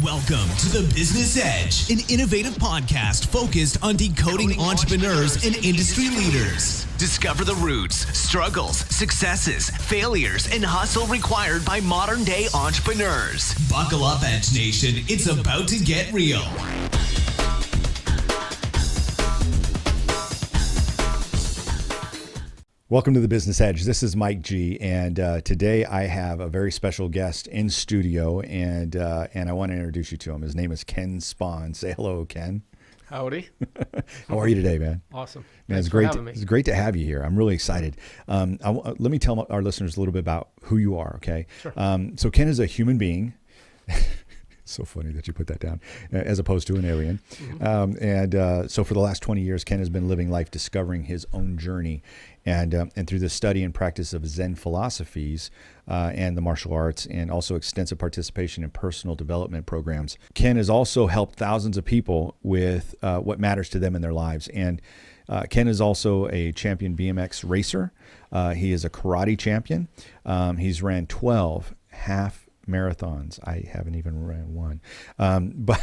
Welcome to the Bizness Edge, an innovative podcast focused on decoding entrepreneurs and industry leaders. Discover the roots, struggles, successes, failures, and hustle required by modern-day entrepreneurs. Buckle up, Edge Nation. It's about to get real. Welcome to the Bizness Edge. This is Mike G, and today I have a very special guest in studio, and I want to introduce you to him. His name is Ken Spohn. Say hello, Ken. Howdy. How are you today, man? Awesome. Man, it's great. It's great to have you here. I'm really excited. Let me tell our listeners a little bit about who you are. Okay. Sure. So Ken is a human being. So funny that you put that down, as opposed to an alien. Mm-hmm. So for the last 20 years, Ken has been living life discovering his own journey. And through the study and practice of Zen philosophies and the martial arts, and also extensive participation in personal development programs, Ken has also helped thousands of people with what matters to them in their lives. And Ken is also a Champion BMX racer. He is a karate champion. He's ran 12 half marathons. I haven't even ran one. But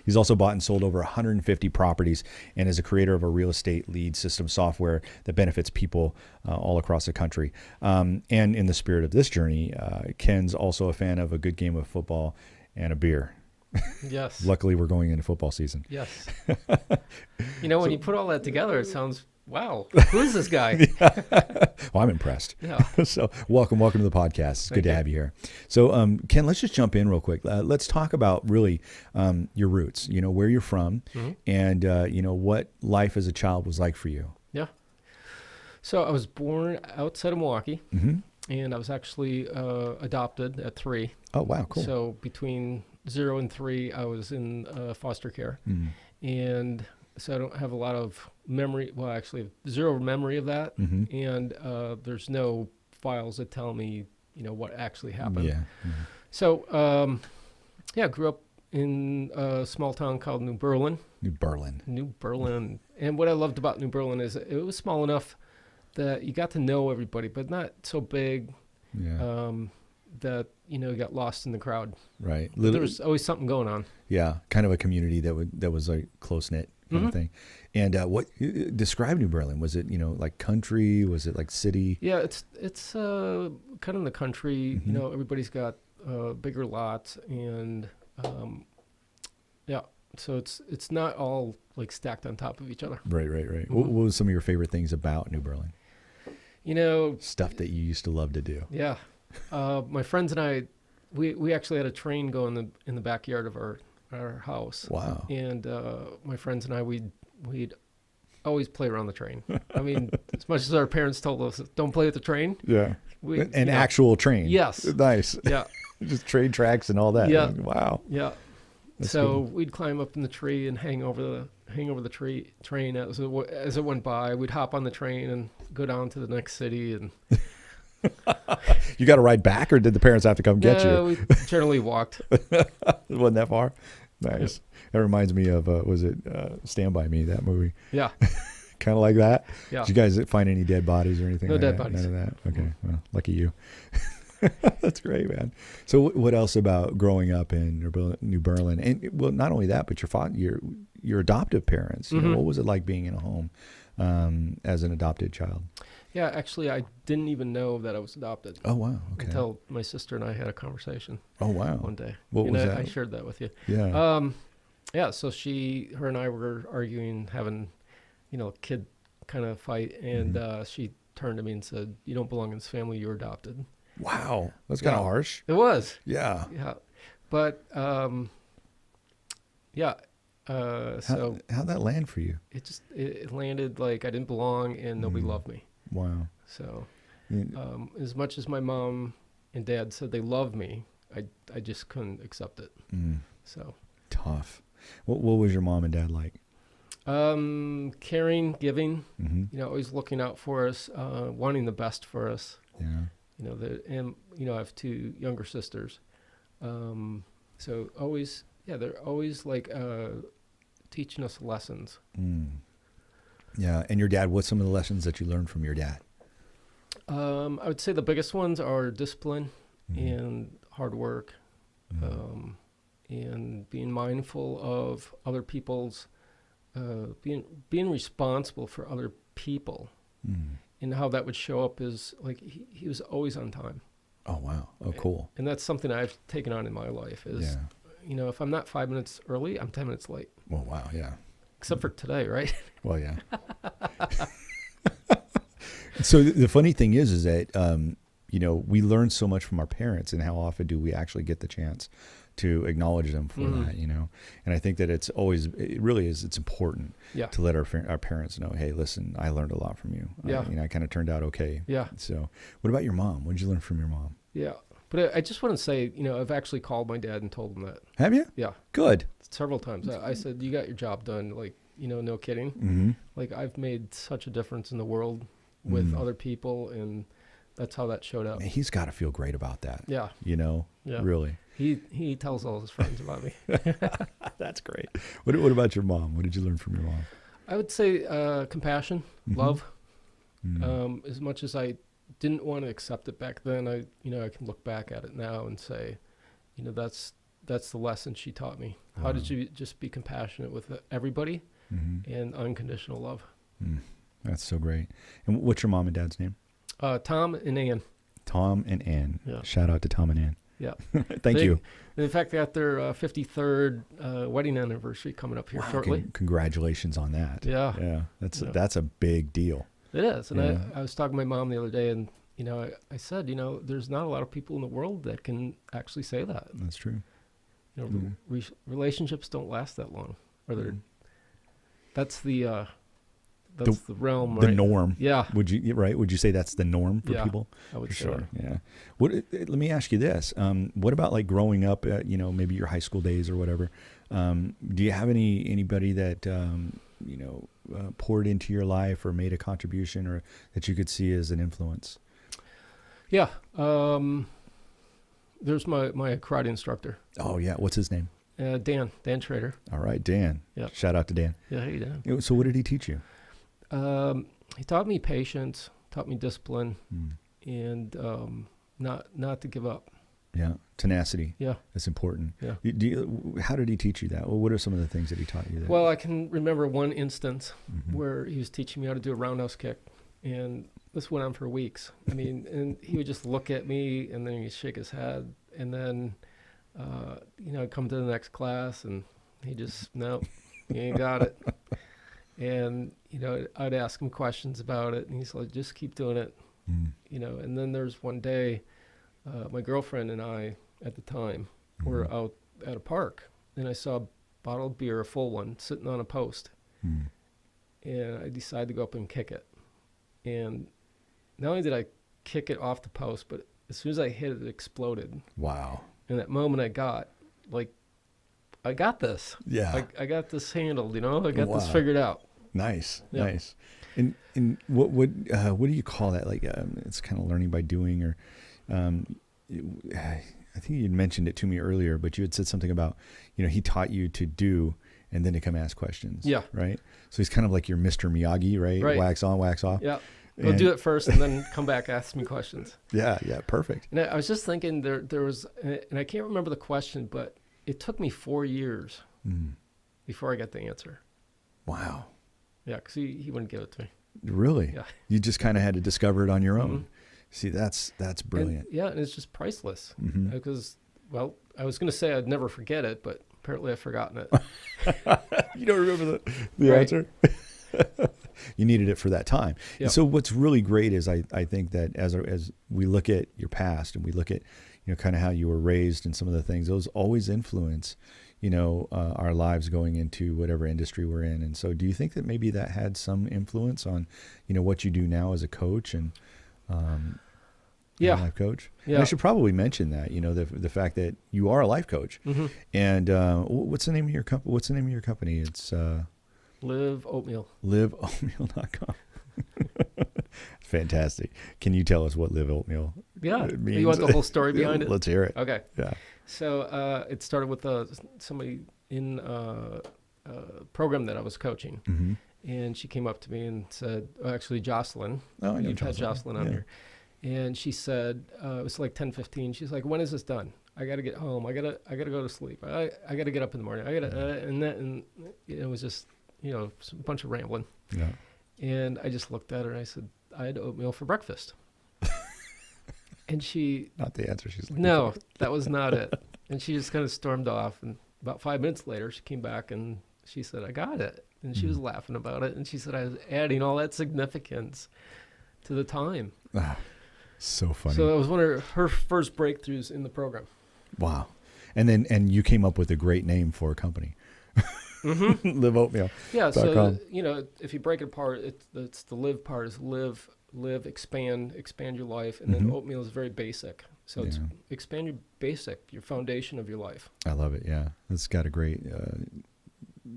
he's also bought and sold over 150 properties and is a creator of a real estate lead system software that benefits people all across the country. And in the spirit of this journey, Ken's also a fan of a good game of football and a beer. Yes. Luckily, we're going into football season. Yes. When you put all that together, it sounds, wow, who is this guy? Well, I'm impressed. Yeah. So welcome to the podcast. It's good to have you here. So Ken, let's just jump in real quick. Let's talk about really your roots, where you're from, mm-hmm. and what life as a child was like for you. Yeah. So I was born outside of Milwaukee, mm-hmm. and I was actually adopted at 3. Oh, wow, cool. So between 0 and 3, I was in foster care. Mm-hmm. And so I don't have a lot of memory. Well, actually, zero memory of that. Mm-hmm. And there's no files that tell me, what actually happened. Yeah. Mm-hmm. So, I grew up in a small town called New Berlin. New Berlin. And what I loved about New Berlin is it was small enough that you got to know everybody, but not so big. Yeah. That you got lost in the crowd. Right. There was always something going on. Yeah, kind of a community that was like close knit kind mm-hmm. of thing. And what describe New Berlin? Was it like country? Was it like city? Yeah, it's kind of in the country. Mm-hmm. Everybody's got bigger lots, and so it's not all like stacked on top of each other. Right. Mm-hmm. What was some of your favorite things about New Berlin? Stuff that you used to love to do. Yeah. My friends and I, we actually had a train go in the backyard of our house. Wow. And my friends and I, we'd always play around the train. I mean, as much as our parents told us, don't play with the train. Yeah. Actual train. Yes. Nice. Yeah. Just train tracks and all that. Yeah. Wow. Yeah. That's so cool. We'd climb up in the tree and hang over the train as it went by. We'd hop on the train and go down to the next city and. You got to ride back, or did the parents have to come get you? No, we generally walked. It wasn't that far? Nice. Yep. That reminds me of, was it Stand By Me, that movie? Yeah. Kind of like that? Yeah. Did you guys find any dead bodies or anything? No like dead that? bodies. None of that? Okay. Well, lucky you. That's great, man. So what else about growing up in New Berlin? And well, not only that, but your adoptive parents. Mm-hmm. What was it like being in a home as an adopted child? Yeah, actually, I didn't even know that I was adopted. Oh, wow. Okay. Until my sister and I had a conversation. Oh, wow. One day. What was that? I shared that with you. Yeah. So her and I were arguing, having, a kid kind of fight. And mm-hmm. She turned to me and said, "You don't belong in this family. You're adopted." Wow. That's kind of harsh. It was. Yeah. Yeah. But, so how'd that land for you? It landed like I didn't belong and nobody loved me. Wow. So, as much as my mom and dad said they loved me, I just couldn't accept it. Mm. So tough. What was your mom and dad like? Caring, giving. Mm-hmm. Always looking out for us, wanting the best for us. Yeah. I have 2 younger sisters. So always, they're always like teaching us lessons. Mm. Yeah. And your dad, what's some of the lessons that you learned from your dad? I would say the biggest ones are discipline mm-hmm. and hard work. Mm-hmm. and being mindful of other people's, being responsible for other people, and how that would show up is like he was always on time. Oh, wow. Oh, cool. And that's something I've taken on in my life is, if I'm not 5 minutes early, I'm 10 minutes late. Well, wow. Yeah. Except for today, right? Well, yeah. So the funny thing is that, we learn so much from our parents, and how often do we actually get the chance to acknowledge them for that, And I think that it's important to let our parents know, hey, listen, I learned a lot from you. I kind of turned out okay. Yeah. So what about your mom? What did you learn from your mom? Yeah. But I just want to say, I've actually called my dad and told him that. Have you? Yeah. Good. Several times. I said, you got your job done. Like, no kidding. Mm-hmm. Like, I've made such a difference in the world with other people, and that's how that showed up. Man, he's got to feel great about that. Yeah. Yeah. Really. He tells all his friends about me. That's great. What about your mom? What did you learn from your mom? I would say compassion, love. As much as I didn't want to accept it back then, I can look back at it now and say, that's the lesson she taught me. How did you just be compassionate with everybody and unconditional love? That's so great. And what's your mom and dad's name? Tom and Ann. Tom and Ann. Yeah. Shout out to Tom and Ann. Yeah. Thank you. In fact, they got their 53rd wedding anniversary coming up here shortly. Congratulations on that. Yeah. Yeah. That's a big deal. It is. And I was talking to my mom the other day, and, I said, there's not a lot of people in the world that can actually say that. That's true. Relationships don't last that long. Or that's the realm, the right? norm. Yeah. Would you say that's the norm for people? I would for say sure. Yeah. Let me ask you this. What about like growing up, maybe your high school days or whatever? Do you have anybody that, poured into your life or made a contribution or that you could see as an influence? Yeah. There's my karate instructor. Oh yeah. What's his name? Dan Schrader. All right. Dan. Yeah. Shout out to Dan. Yeah. Hey, Dan. So what did he teach you? He taught me patience, taught me discipline, and not to give up. Yeah, tenacity. Yeah, that's important. Yeah. How did he teach you that? Well, what are some of the things that he taught you? Well, I can remember one instance where he was teaching me how to do a roundhouse kick, and this went on for weeks. I mean, and he would just look at me, and then he'd shake his head, and then I'd come to the next class, and he just you ain't got it. And, I'd ask him questions about it, and he's like, just keep doing it, And then there's one day, my girlfriend and I, at the time, were out at a park, and I saw a bottle of beer, a full one, sitting on a post. And I decided to go up and kick it. And not only did I kick it off the post, but as soon as I hit it, it exploded. Wow. And that moment I got this. Yeah. I got this handled, I got this figured out. Nice. Yeah. Nice. And what do you call that? Like, it's kind of learning by doing, or, I think you'd mentioned it to me earlier, but you had said something about, he taught you to do and then to come ask questions. Yeah. Right. So he's kind of like your Mr. Miyagi, right? Right. Wax on, wax off. Yeah. Go do it first and then come back, ask me questions. Yeah. Yeah. Perfect. And I was just thinking there was, and I can't remember the question, but it took me 4 years before I got the answer. Wow. Yeah, because he wouldn't give it to me. Really? Yeah. You just kind of had to discover it on your own. See, that's brilliant. And it's just priceless. Because, I was going to say I'd never forget it, but apparently I've forgotten it. You don't remember the answer? You needed it for that time. Yep. And so what's really great is I think that as we look at your past and we look at, kind of how you were raised and some of the things, those always influence, our lives going into whatever industry we're in. And so do you think that maybe that had some influence on, what you do now as a coach and life coach? Yeah. And I should probably mention that, the fact that you are a life coach. And what's the name of your company? What's the name of your company? It's Live Oatmeal. LiveOatmeal.com. Fantastic. Can you tell us what Live Oatmeal means? You want the whole story behind it? Let's hear it. Okay. Yeah. So it started with somebody in a program that I was coaching. And she came up to me and said, actually Jocelyn. Oh, I know Jocelyn on here. And she said, it was like 10:15. She's like, when is this done? I got to get home. I got to go to sleep. I got to get up in the morning. And it was just, a bunch of rambling. Yeah. And I just looked at her and I said, I had oatmeal for breakfast. And she... Not the answer she's looking No, for. that was not it. And she just kind of stormed off. And about 5 minutes later, she came back and she said, I got it. And she was laughing about it. And she said, I was adding all that significance to the time. So funny. So it was one of her first breakthroughs in the program. Wow. And you came up with a great name for a company. Mm-hmm. Live Oatmeal. Yeah. So, .com. if you break it apart, it's the live part is live, expand your life. And then oatmeal is very basic. So it's expand your foundation of your life. I love it. Yeah. It's got a great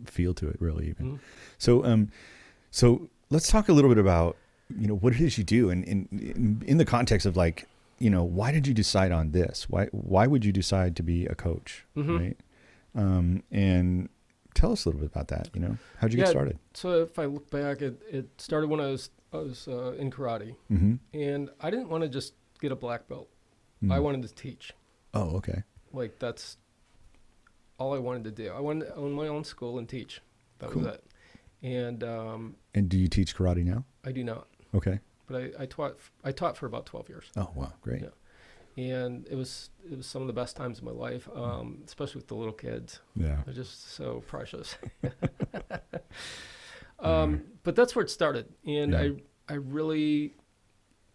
feel to it, really, even. Mm-hmm. So let's talk a little bit about, what it is you do and in the context of like, why did you decide on this? Why would you decide to be a coach? Right. And tell us a little bit about that. How'd you get started? So if I look back, it started when I was in karate, and I didn't want to just get a black belt. I wanted to teach. Oh, okay. Like that's all I wanted to do. I wanted to own my own school and teach. That was it. And do you teach karate now? I do not. Okay. But I taught for about 12 years. Oh, wow. Great. Yeah. And it was some of the best times of my life, especially with the little kids. Yeah. They're just so precious. But that's where it started. And I really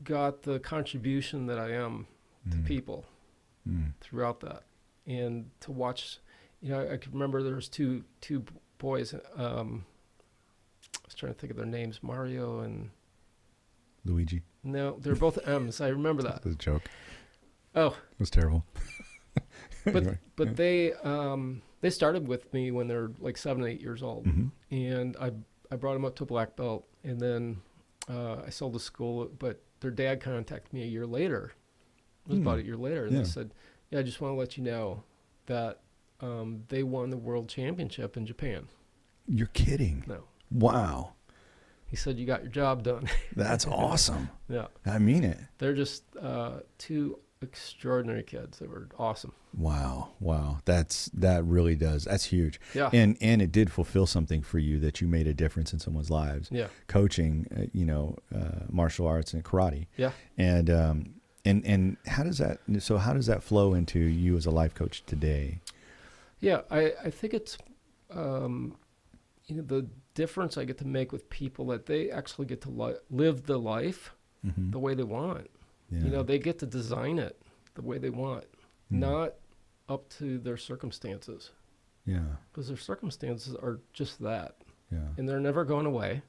got the contribution that I am to people throughout that. And to watch, I can remember there was two boys. I was trying to think of their names, Mario and Luigi. No, they're both M's. I remember that. That was a joke. Oh, it was terrible. But they started with me when they're like 7, 8 years old, and I brought them up to a black belt, and then I sold the school. But their dad contacted me a year later. It was about a year later, and they said, "Yeah, I just want to let you know that they won the world championship in Japan." You're kidding? No. Wow. He said, "You got your job done." That's awesome. Yeah. I mean it. They're just two extraordinary kids. They were awesome. Wow. That really does. That's huge. Yeah. And it did fulfill something for you that you made a difference in someone's lives. Yeah. Coaching, martial arts and karate. Yeah. And how does that flow into you as a life coach today? Yeah, I think it's the difference I get to make with people that they actually get to live the life the way they want. Yeah. They get to design it the way they want, not up to their circumstances. Yeah. Because their circumstances are just that. Yeah. And they're never going away.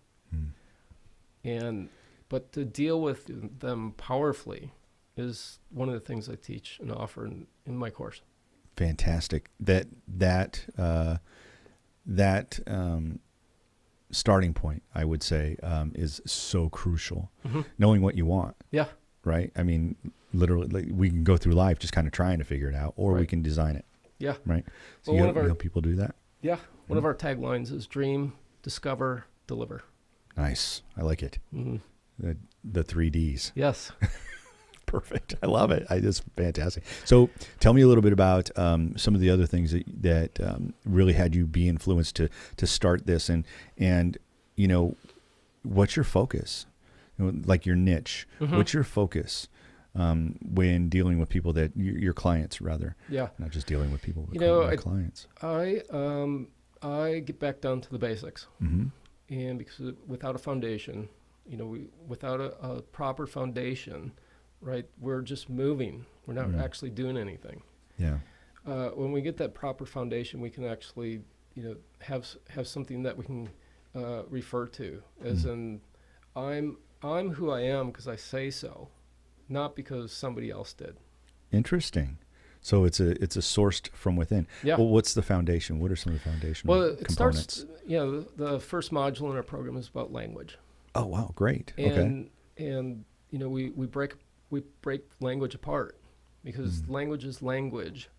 But to deal with them powerfully is one of the things I teach and offer in my course. Fantastic. That starting point, I would say, is so crucial. Knowing what you want. Yeah. Right. I mean, literally, we can go through life just kind of trying to figure it out, or we can design it. Yeah. Right. So you help people do that. Yeah. One of our taglines is dream, discover, deliver. Nice. I like it. The 3 Ds. Yes. Perfect. I love it. It's fantastic. So tell me a little bit about some of the other things that really had you be influenced to start this, and what's your focus? Like your niche. What's your focus when dealing with people that your clients, rather? Yeah. Not just dealing with people, but clients. I get back down to the basics, and because without a foundation, without a proper foundation. Right, we're just moving. We're not actually doing anything. Yeah. When we get that proper foundation, we can actually, have something that we can refer to as in, I'm who I am because I say so, not because somebody else did. Interesting. So it's a sourced from within. Yeah. Well, what's the foundation? What are some of the foundational components? Starts. The first module in our program is about language. Oh wow, great. And we break language apart because language is language.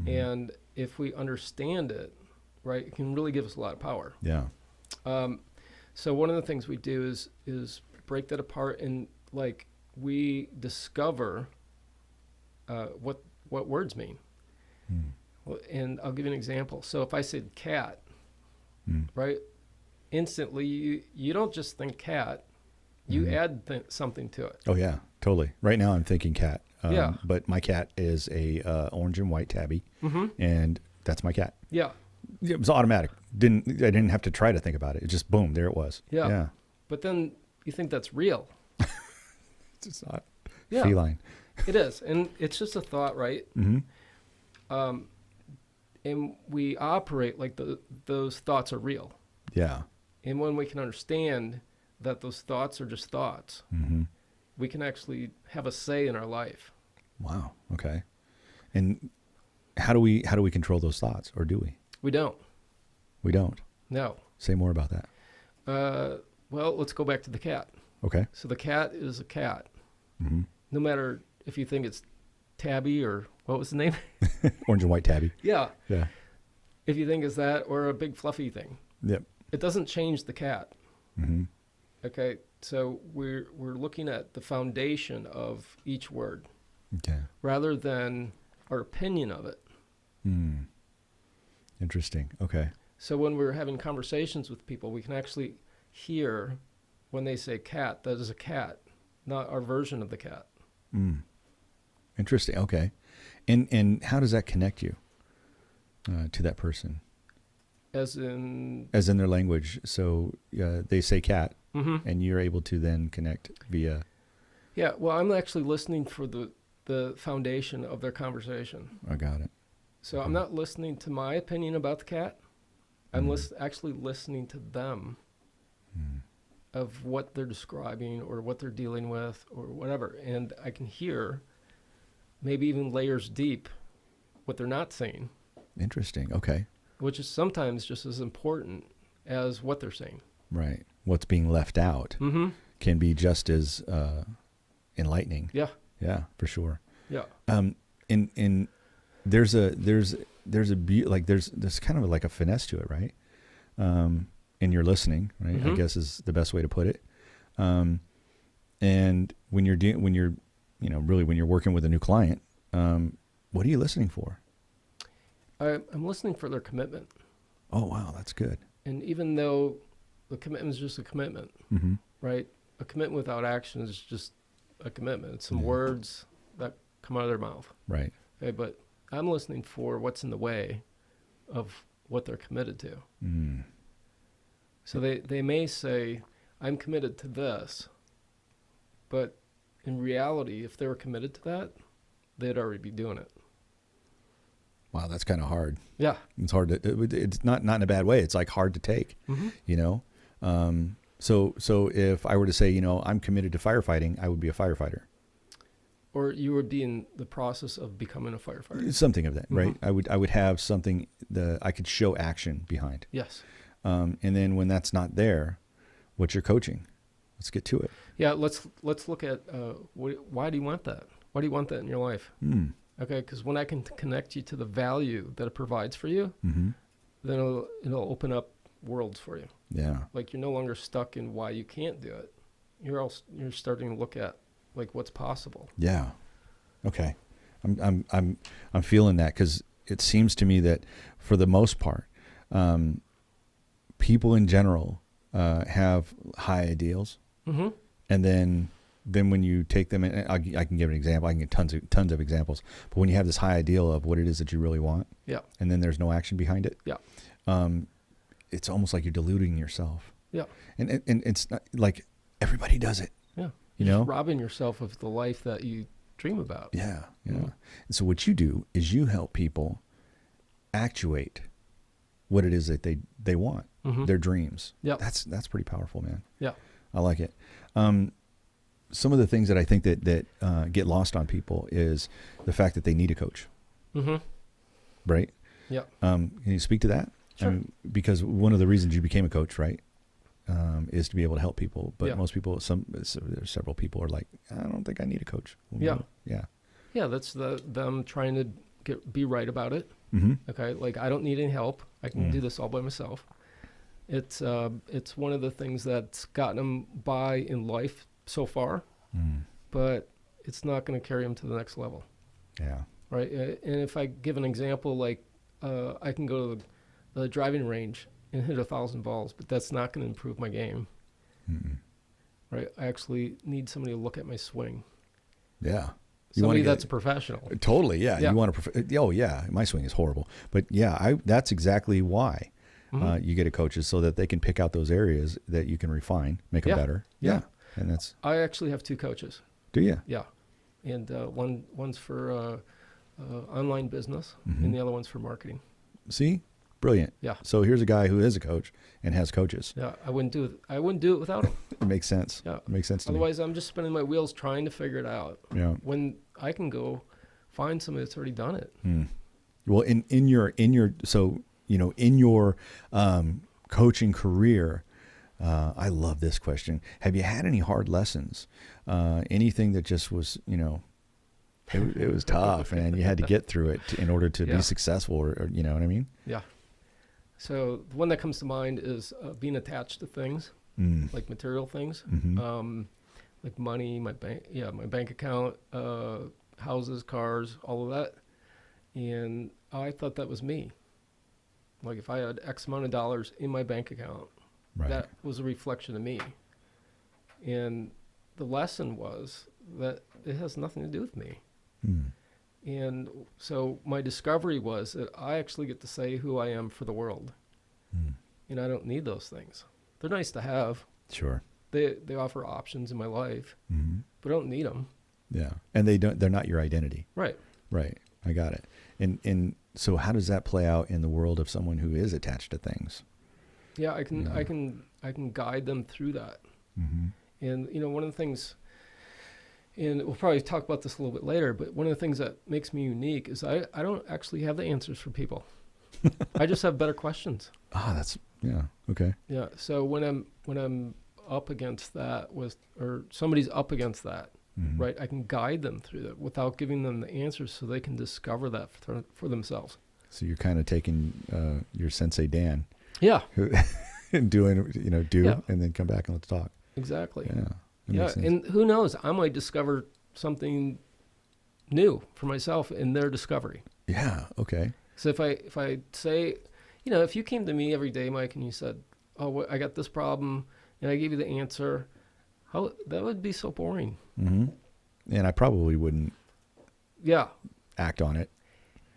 And if we understand it, right, it can really give us a lot of power. Yeah. So one of the things we do is break that apart and we discover what words mean. Well, and I'll give you an example. So if I said cat, right, instantly you don't just think cat, you add something to it. Oh yeah, totally. Right now I'm thinking cat. Yeah. But my cat is a orange and white tabby, and that's my cat. Yeah. It was automatic. I didn't have to try to think about it. It just boom, there it was. Yeah. Yeah. But then you think that's real. It's not Yeah. feline. It is, and it's just a thought, right? And we operate like those thoughts are real. Yeah. And when we can understand that those thoughts are just thoughts, we can actually have a say in our life. Wow. Okay. And how do we control those thoughts, or do we? We don't. We don't. No. Say more about that. Well, let's go back to the cat. Okay. So the cat is a cat. No matter if you think it's Tabby or what was the name? Orange and white tabby. Yeah. Yeah. If you think it's that or a big fluffy thing, Yep. it doesn't change the cat. Okay. So we're looking at the foundation of each word Okay. rather than our opinion of it. Interesting. Okay. So when we're having conversations with people, we can actually hear when they say cat, that is a cat, not our version of the cat. Interesting. Okay. And how does that connect you to that person? As in their language. So they say cat, and you're able to then connect via. Yeah, well, I'm actually listening for the foundation of their conversation. I got it. So I'm not listening to my opinion about the cat. I'm actually listening to them of what they're describing or what they're dealing with or whatever. And I can hear maybe even layers deep what they're not saying. Interesting. Okay. Which is sometimes just as important as what they're saying. Right. What's being left out can be just as enlightening. Yeah. Yeah, for sure. Yeah. In there's kind of like a finesse to it, right? And you're listening, right? I guess is the best way to put it. And when you're working with a new client, what are you listening for? I'm listening for their commitment. Oh, wow, that's good. And even though the commitment is just a commitment, right? A commitment without action is just a commitment. It's some words that come out of their mouth. Right. Okay, but I'm listening for what's in the way of what they're committed to. So they may say, I'm committed to this, but in reality, if they were committed to that, they'd already be doing it. Wow, that's kind of hard. Yeah. It's hard to, it's not in a bad way. It's like hard to take, you know? So if I were to say, I'm committed to firefighting, I would be a firefighter. Or you would be in the process of becoming a firefighter. Something of that, right? I would have something that I could show action behind. Yes. And then when that's not there, what's your coaching? Let's get to it. Yeah, let's look at why do you want that? Why do you want that in your life? Okay, because when I can connect you to the value that it provides for you, then it'll open up worlds for you. Yeah. Like you're no longer stuck in why you can't do it. You're starting to look at like what's possible. Yeah. Okay. I'm feeling that because it seems to me that for the most part, people in general have high ideals, and then when you take them, and I can give an example. I can get tons of examples. But when you have this high ideal of what it is that you really want, and then there's no action behind it, it's almost like you're deluding yourself. Yeah, and it's not like everybody does it. Yeah, you know, just robbing yourself of the life that you dream about. Yeah, yeah. And so what you do is you help people actuate what it is that they want, their dreams. Yeah, that's pretty powerful, man. Yeah, I like it. Some of the things that I think that get lost on people is the fact that they need a coach. Right? Yeah. Can you speak to that? Sure. Because one of the reasons you became a coach, right, is to be able to help people. But most people, there's several people are like, I don't think I need a coach. Yeah. Yeah. Yeah, that's them trying to be right about it. Okay, like I don't need any help. I can do this all by myself. It's one of the things that's gotten them by in life so far, but it's not going to carry them to the next level. Yeah. right? And if I give an example, like I can go to the driving range and hit 1,000 balls, but that's not going to improve my game. Mm-mm. Right? I actually need somebody to look at my swing. Yeah. Somebody that's a professional. Totally, yeah. Yeah. You want to, oh yeah, my swing is horrible. But yeah, that's exactly why you get a coach, is so that they can pick out those areas that you can refine, make them better. Yeah. And that's. I actually have 2 coaches. Do you? Yeah. And one's for online business and the other one's for marketing. See? Brilliant. Yeah. So here's a guy who is a coach and has coaches. Yeah, I wouldn't do it without him. It makes sense. Yeah. It makes sense to Otherwise, I'm just spinning my wheels trying to figure it out. Yeah. When I can go find somebody that's already done it. Well, in your so in your coaching career, I love this question. Have you had any hard lessons? Anything that just was, it was tough, and you had to get through it in order to be successful, or you know what I mean? Yeah. So the one that comes to mind is being attached to things, like material things, like money, my bank account, houses, cars, all of that. And I thought that was me. Like if I had X amount of dollars in my bank account, that was a reflection of me. And the lesson was that it has nothing to do with me. And so my discovery was that I actually get to say who I am for the world. And I don't need those things. They're nice to have. Sure. They offer options in my life, but I don't need them. Yeah. And they're not your identity. Right. Right. I got it. And so how does that play out in the world of someone who is attached to things? Yeah, I can guide them through that. And one of the things, and we'll probably talk about this a little bit later, but one of the things that makes me unique is I don't actually have the answers for people. I just have better questions. Okay. Yeah. So when I'm up against that or somebody's up against that, right, I can guide them through that without giving them the answers, so they can discover that for themselves. So you're kind of taking your Sensei Dan. Yeah. And doing, and then come back and let's talk. Exactly. Yeah. Yeah. And who knows, I might discover something new for myself in their discovery. Yeah. Okay. So if I say, if you came to me every day, Mike, and you said, "Oh, I got this problem," and I gave you the answer, that would be so boring. And I probably wouldn't. Yeah. Act on it.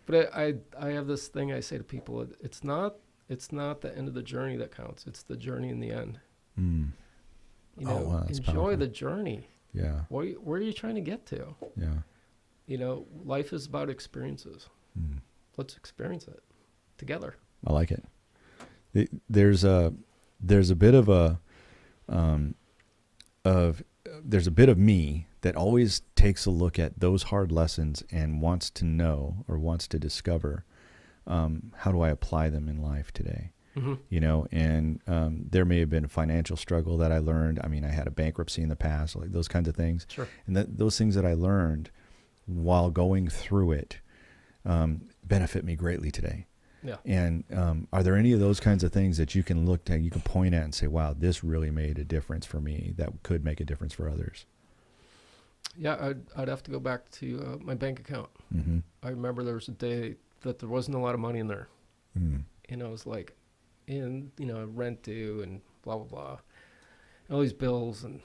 But I have this thing I say to people: it's not the end of the journey that counts; it's the journey in the end. Wow, that's enjoy powerful. the journey. Yeah. Where are you trying to get to? Yeah. Life is about experiences. Let's experience it together. I like it. There's a bit of there's a bit of me that always takes a look at those hard lessons and wants to know, or wants to discover, how do I apply them in life today? And there may have been a financial struggle that I learned. I mean, I had a bankruptcy in the past, like those kinds of things. Sure. And those things that I learned while going through it benefit me greatly today. Yeah. And are there any of those kinds of things that you can look at, you can point at and say, wow, this really made a difference for me, that could make a difference for others? Yeah, I'd have to go back to my bank account. I remember there was a day that there wasn't a lot of money in there. And I was like, rent due and blah, blah, blah, and all these bills. And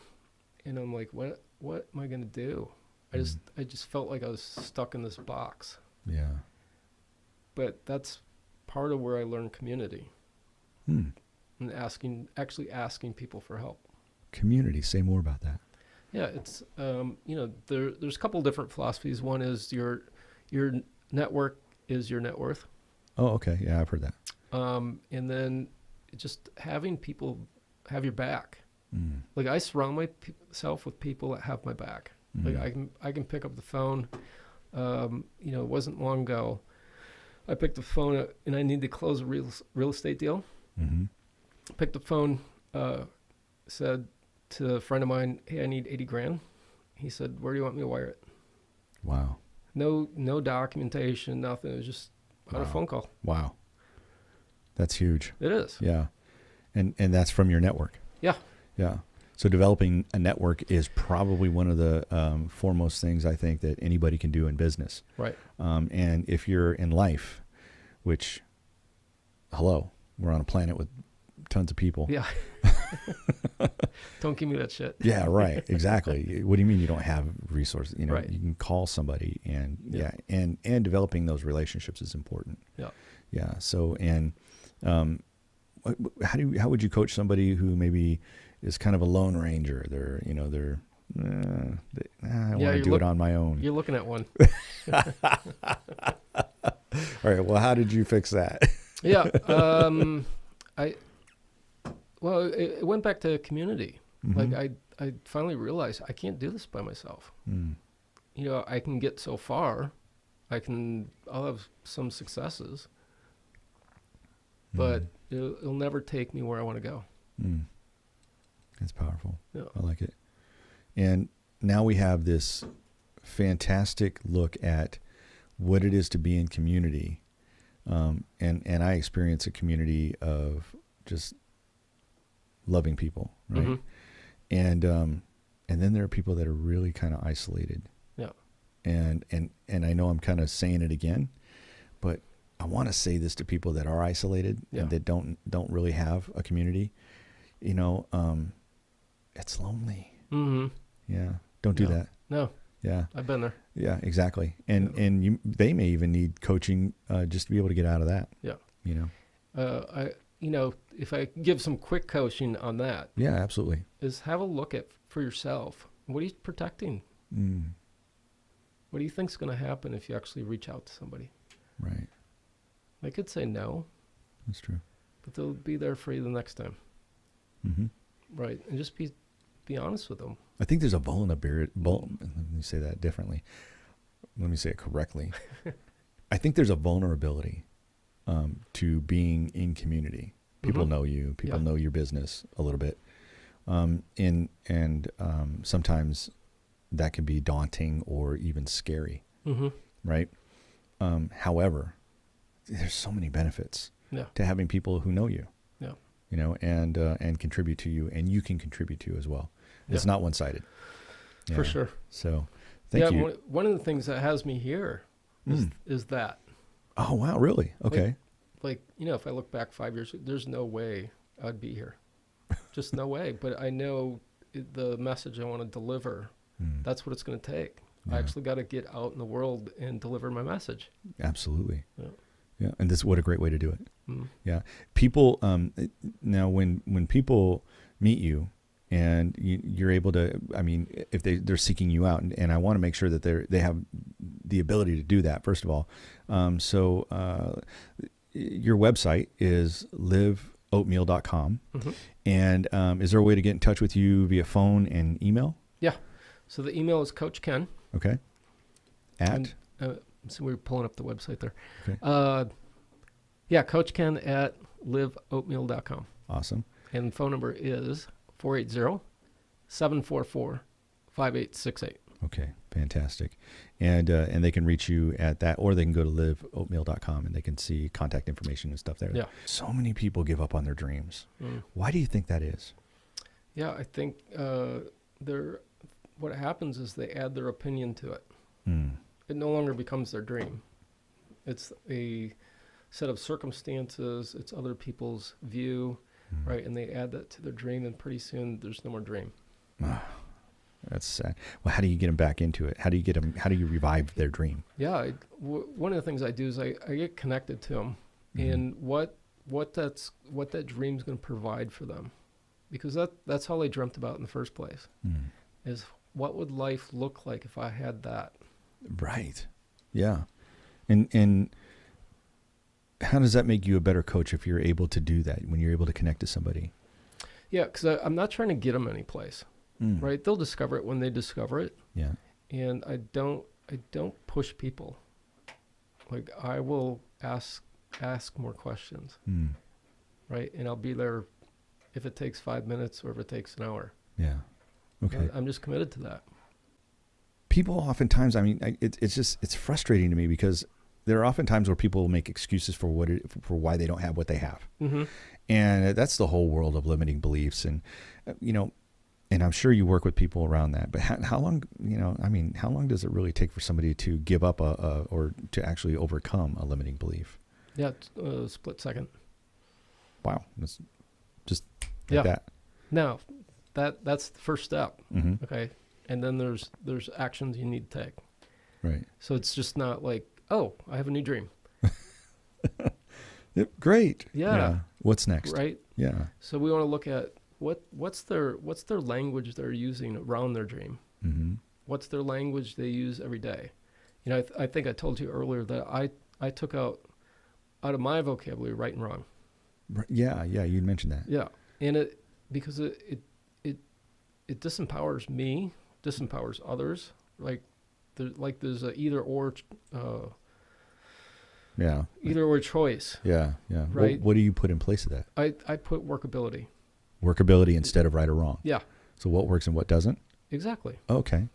I'm like, what am I going to do? I just felt like I was stuck in this box. Yeah. But that's part of where I learned community. And actually asking people for help. Community. Say more about that. Yeah, it's there's a couple different philosophies. One is your network is your net worth. Oh, okay. Yeah, I've heard that. And then just having people have your back. Like I surround myself with people that have my back. Like I can pick up the phone. It wasn't long ago. I picked the phone up and I need to close a real estate deal. Picked the phone, said to a friend of mine, "Hey, I need 80 grand." He said, "Where do you want me to wire it?" Wow. No documentation, nothing. It was just on a phone call. Wow. That's huge. It is. Yeah. And that's from your network. Yeah. Yeah. So developing a network is probably one of the foremost things I think that anybody can do in business. Right. And if you're in life, which, hello, we're on a planet with tons of people. Yeah. Don't give me that shit. Yeah, right. Exactly. What do you mean you don't have resources? You know, Right. you can call somebody, and Yeah. and developing those relationships is important. Yeah. Yeah. So, and how would you coach somebody who maybe is kind of a lone ranger? I want to do it on my own. You're looking at one. All right. Well, how did you fix that? Yeah. It went back to community. Mm-hmm. Like I finally realized I can't do this by myself. Mm. You know, I can get so far. I'll have some successes, but it'll never take me where I want to go. Mm. That's powerful. Yeah. I like it. And now we have this fantastic look at what it is to be in community. And I experience a community of just loving people, right? Mm-hmm. And then there are people that are really kind of isolated. Yeah. And I know I'm kind of saying it again, but I want to say this to people that are isolated and that don't really have a community. You know, it's lonely. Mm-hmm. Yeah. Don't do that. No. Yeah. I've been there. Yeah, exactly. And they may even need coaching just to be able to get out of that. Yeah. You know. If I give some quick coaching on that, Yeah, absolutely. is have a look at for yourself. What are you protecting? Mm. What do you think's going to happen if you actually reach out to somebody? Right. They could say no, That's true. but they'll be there for you the next time. Mm-hmm. Right. And just be honest with them. I think there's a vulnerability. Let me say that differently. Let me say it correctly. I think there's a vulnerability to being in community. People Mm-hmm. know you. People Yeah. know your business a little bit. And sometimes that can be daunting or even scary, Mm-hmm. right? However, there's so many benefits Yeah. to having people who know you. Yeah. You know, and contribute to you, and you can contribute to as well. It's Yeah. not For one-sided. Yeah. sure. So, thank you. One of the things that has me here is that. Oh, wow, really? Okay. Like, if I look back 5 years, there's no way I'd be here. Just no way. But I know the message I want to deliver, that's what it's going to take. Yeah. I actually got to get out in the world and deliver my message. Absolutely. Yeah. Yeah. And what a great way to do it. Mm. Yeah. People, now when people meet you and you're able to, if they're seeking you out, and I want to make sure that they have the ability to do that, first of all. So your website is liveoatmeal.com. Mm-hmm. And is there a way to get in touch with you via phone and email? Yeah. So the email is Coach Ken. Okay. At? So we're pulling up the website there. Okay. Coach Ken at liveoatmeal.com. Awesome. And the phone number is 480-744-5868. Okay, fantastic. And they can reach you at that, or they can go to liveoatmeal.com and they can see contact information and stuff there. Yeah. So many people give up on their dreams. Mm. Why do you think that is? Yeah, I think what happens is they add their opinion to it. Mm. It no longer becomes their dream. It's a set of circumstances. It's other people's view, right? And they add that to their dream, and pretty soon there's no more dream. That's sad. Well, how do you get them back into it? How do you revive their dream? Yeah, one of the things I do is I get connected to them, and what that dream's going to provide for them, because that's all they dreamt about in the first place. Is what would life look like if I had that? Right. Yeah. And how does that make you a better coach if you're able to do that, when you're able to connect to somebody? Yeah, because I'm not trying to get them any place. Right? They'll discover it when they discover it. Yeah. And I don't push people. Like, I will ask more questions. Right? And I'll be there if it takes 5 minutes or if it takes an hour. Yeah. Okay. I'm just committed to that. People oftentimes, it's frustrating to me, because there are often times where people make excuses for why they don't have what they have. Mm-hmm. And that's the whole world of limiting beliefs. And, And I'm sure you work with people around that, but how long, how long does it really take for somebody to give up or to actually overcome a limiting belief? Yeah, split second. Wow. That's just like that. Now, that's the first step. Mm-hmm. Okay. And then there's actions you need to take. Right. So it's just not like, oh, I have a new dream. Yep, great. Yeah. What's next? Right. Yeah. So we want to look at what's their language they're using around their dream. Mm-hmm. What's their language they use every day? I think I told you earlier that I took out of my vocabulary right and wrong. Yeah, you'd mentioned that. Yeah, and because it disempowers me, disempowers others. There's a either or. Either or choice. Yeah. Right. What do you put in place of that? I put workability. Workability instead of right or wrong. Yeah. So what works and what doesn't? Exactly. Okay.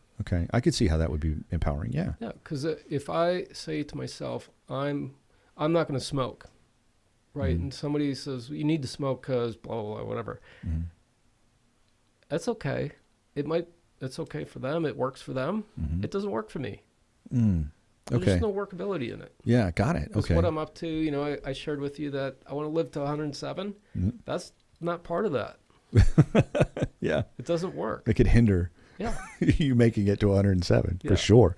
I could see how that would be empowering. Yeah. Yeah, because if I say to myself, I'm not going to smoke, right? Mm-hmm. And somebody says, you need to smoke because blah, blah, blah, whatever. Mm-hmm. That's okay. It's okay for them. It works for them. Mm-hmm. It doesn't work for me. Okay. There's no workability in it. Yeah, got it. That's okay. what I'm up to. I shared with you that I want to live to 107. Mm-hmm. That's not part of that. Yeah. It doesn't work. It could hinder Yeah. you making it to 107 for sure.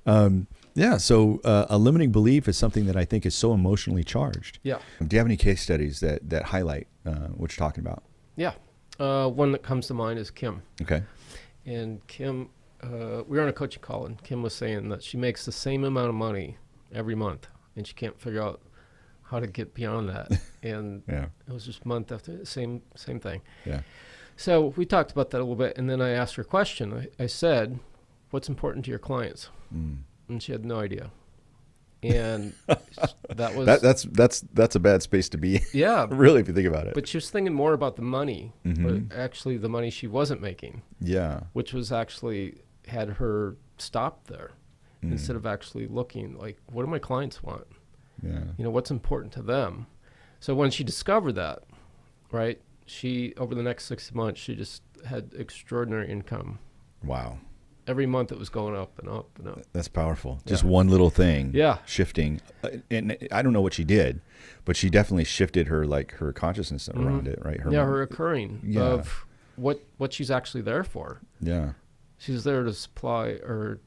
So a limiting belief is something that I think is so emotionally charged. Yeah. Do you have any case studies that highlight what you're talking about? Yeah. One that comes to mind is Kim. Okay. And Kim, we were on a coaching call, and Kim was saying that she makes the same amount of money every month, and she can't figure out how to get beyond that. And it was just month after same thing. Yeah. So we talked about that a little bit, and then I asked her a question. I said, "What's important to your clients?" And she had no idea. And that was that's a bad space to be. Yeah. Really, if you think about it. But she was thinking more about the money, Mm-hmm. but actually the money she wasn't making. Yeah. Which was actually had her stopped there instead of actually looking like, what do my clients want? Yeah. What's important to them? So when she discovered that, right, she, over the next 6 months, she just had extraordinary income. Wow. Every month it was going up and up and up. That's powerful. Just one little thing. Yeah. Shifting. And I don't know what she did, but she definitely shifted her consciousness around it, right? Her occurring of what she's actually there for. Yeah. She's there to supply or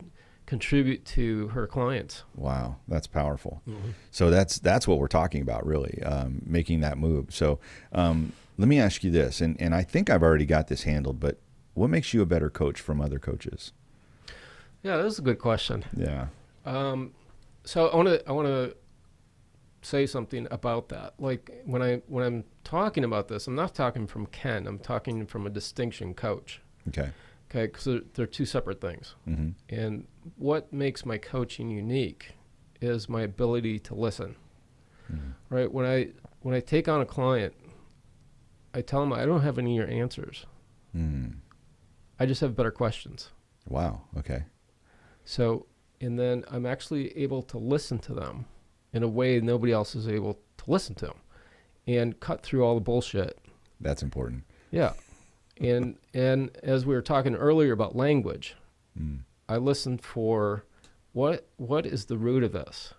contribute to her clients. Wow, that's powerful. Mm-hmm. So that's what we're talking about, really, making that move. So let me ask you this, and I think I've already got this handled, but what makes you a better coach from other coaches? Yeah, that's a good question. Yeah. So I want to say something about that. Like when I'm talking about this, I'm not talking from Ken. I'm talking from a distinction coach. Okay. Okay, because they're two separate things. Mm-hmm. And what makes my coaching unique is my ability to listen. Mm-hmm. Right? When I take on a client, I tell them I don't have any of your answers. Mm. I just have better questions. Wow. Okay. So, and then I'm actually able to listen to them in a way nobody else is able to listen to them, and cut through all the bullshit. That's important. Yeah. And as we were talking earlier about language, I listen for what is the root of this,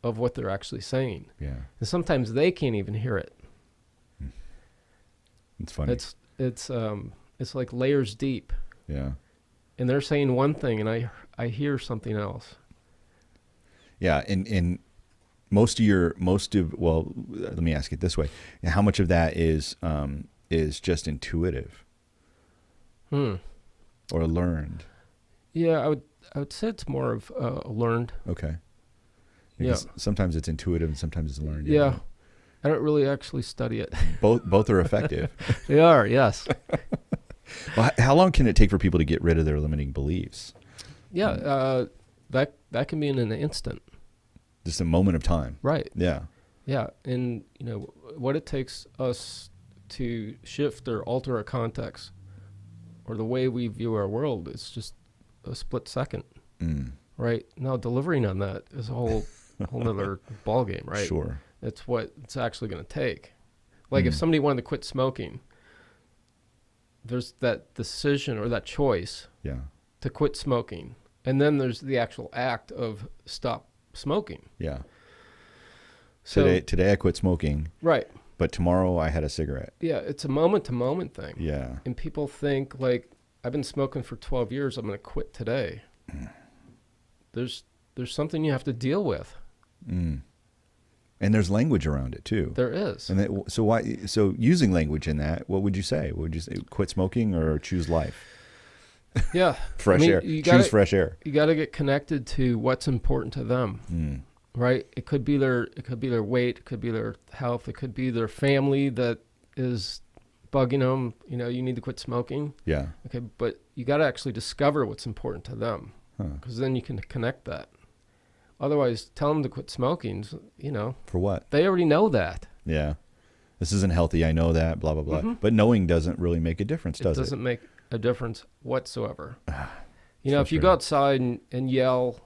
of what they're actually saying. Yeah. And sometimes they can't even hear it. It's funny. It's like layers deep. Yeah. And they're saying one thing, and I hear something else. Yeah, and most of well, let me ask it this way: how much of that is just intuitive, or learned? Yeah, I would say it's more of learned. Okay. Because sometimes it's intuitive and sometimes it's learned. Yeah. I don't really actually study it. Both are effective. They are, yes. Well, how long can it take for people to get rid of their limiting beliefs? Yeah, that can be in an instant. Just a moment of time. Right. Yeah. Yeah, and what it takes us to shift or alter our context or the way we view our world is just a split second. Right? Now delivering on that is a whole nother ball game, right? Sure. It's what it's actually going to take. Like if somebody wanted to quit smoking, there's that decision or that choice Yeah. to quit smoking. And then there's the actual act of stop smoking. Yeah. So Today I quit smoking, right. but tomorrow I had a cigarette. Yeah, it's a moment to moment thing. Yeah. And people think like, I've been smoking for 12 years, I'm going to quit today. There's something you have to deal with. Mm. And there's language around it too. There is. And so using language in that, what would you say? Would you say quit smoking or choose life? Yeah. Fresh air. Choose fresh air. You got to get connected to what's important to them. Right? It could be their weight, it could be their health, it could be their family that is bugging them, you need to quit smoking. Yeah. Okay, but you got to actually discover what's important to them, because then you can connect that. Otherwise, tell them to quit smoking, For what? they already know that. Yeah. This isn't healthy. I know that, blah, blah, blah. But knowing doesn't really make a difference, does it? It doesn't make a difference whatsoever. If you go outside and yell,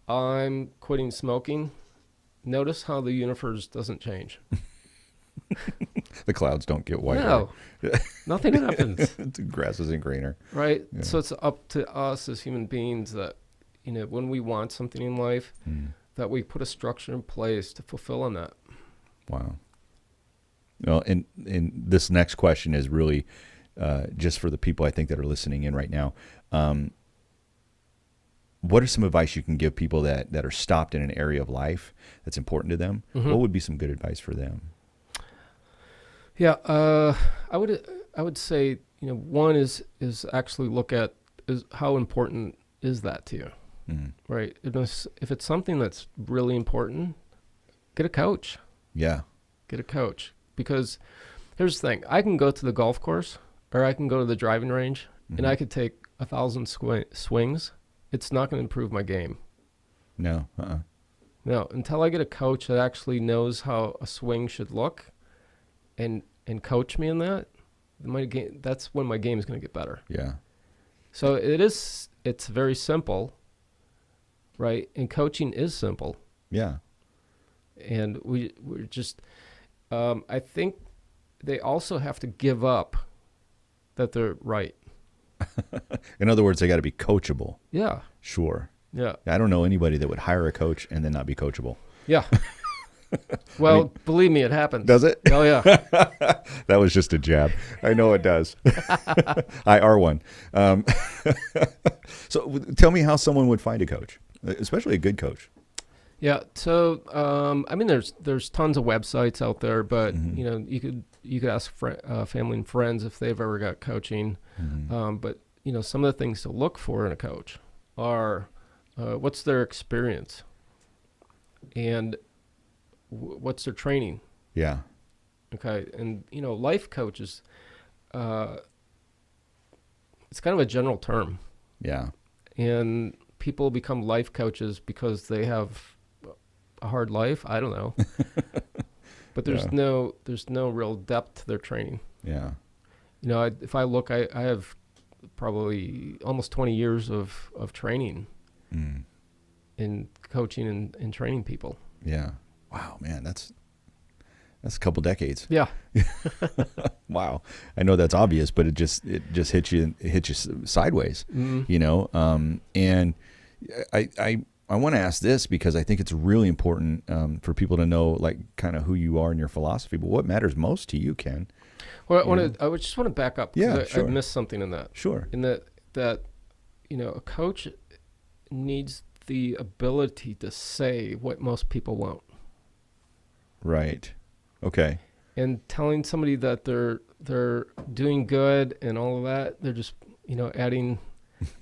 I'm quitting smoking, notice how the universe doesn't change. The clouds don't get whiter. No, nothing happens. The grass isn't greener. Right? Yeah. So it's up to us as human beings that, when we want something in life, that we put a structure in place to fulfill on that. Wow. Well, and this next question is really just for the people I think that are listening in right now. What are some advice you can give people that are stopped in an area of life that's important to them? What would be some good advice for them? Yeah, I would say, one is actually look at is how important is that to you, right? If it's something that's really important, get a coach. Yeah. Get a coach, because here's the thing: I can go to the golf course or I can go to the driving range and I could take 1,000 swings. It's not going to improve my game. No. No, until I get a coach that actually knows how a swing should look and coach me in that, that's when my game is going to get better. Yeah. So it's very simple, right? And coaching is simple. Yeah. And we're just, I think they also have to give up that they're right. In other words, they got to be coachable. Yeah. Sure. Yeah. I don't know anybody that would hire a coach and then not be coachable. Yeah. Well, believe me, it happens. Does it? Oh, yeah. That was just a jab. I know it does. I are one. So tell me how someone would find a coach, especially a good coach. Yeah. So, there's tons of websites out there, but you could ask family and friends if they've ever got coaching. But some of the things to look for in a coach are what's their experience and what's their training. Yeah. Okay. And life coaches, it's kind of a general term. Yeah. And people become life coaches because they have a hard life. I don't know. But there's no real depth to their training. Yeah. If I look, I have probably almost 20 years of training in coaching and training people. Yeah. Wow, man, that's a couple decades. Yeah. Wow. I know that's obvious, but it just hits you sideways, And I want to ask this because I think it's really important for people to know, like, kind of who you are and your philosophy. But what matters most to you, Ken? Well, I would just want to back up. Yeah, sure. I missed something in that. Sure. In that a coach needs the ability to say what most people won't. Right. Okay. And telling somebody that they're doing good and all of that, they're just adding